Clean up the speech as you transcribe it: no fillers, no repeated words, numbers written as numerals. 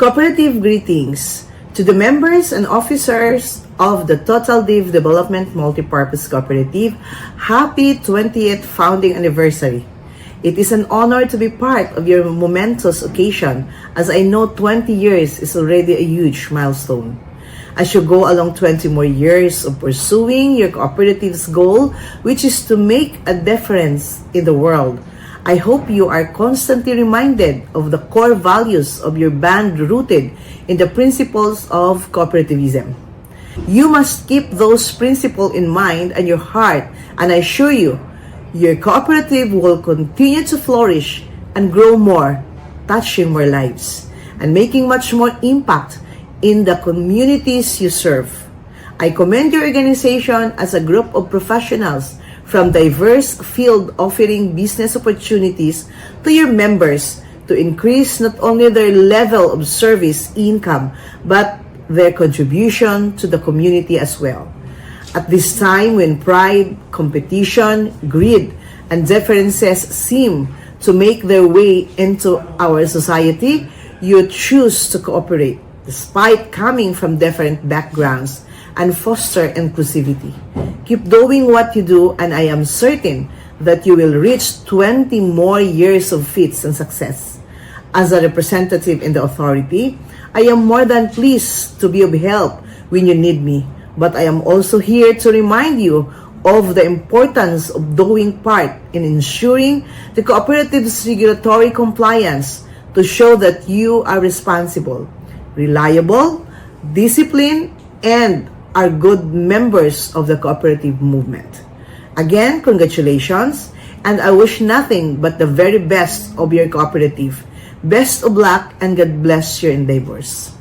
Cooperative greetings to the members and officers of the Total Div Development Multipurpose Cooperative. Happy 20th founding anniversary. It is an honor to be part of your momentous occasion, as I know 20 years is already a huge milestone. As you go along 20 more years of pursuing your cooperative's goal, which is to make a difference in the world, I hope you are constantly reminded of the core values of your band rooted in the principles of cooperativism. You must keep those principles in mind and your heart, and I assure you, your cooperative will continue to flourish and grow more, touching more lives, and making much more impact in the communities you serve. I commend your organization as a group of professionals from diverse field offering business opportunities to your members to increase not only their level of service income but their contribution to the community as well. At this time when pride, competition, greed, and differences seem to make their way into our society, you choose to cooperate despite coming from different backgrounds and foster inclusivity. Keep doing what you do, and I am certain that you will reach 20 more years of feats and success. As a representative in the authority, I am more than pleased to be of help when you need me, but I am also here to remind you of the importance of doing part in ensuring the cooperative's regulatory compliance to show that you are responsible, reliable, disciplined, and are good members of the cooperative movement. Again, congratulations, and I wish nothing but the very best of your cooperative. Best of luck and God bless your endeavors.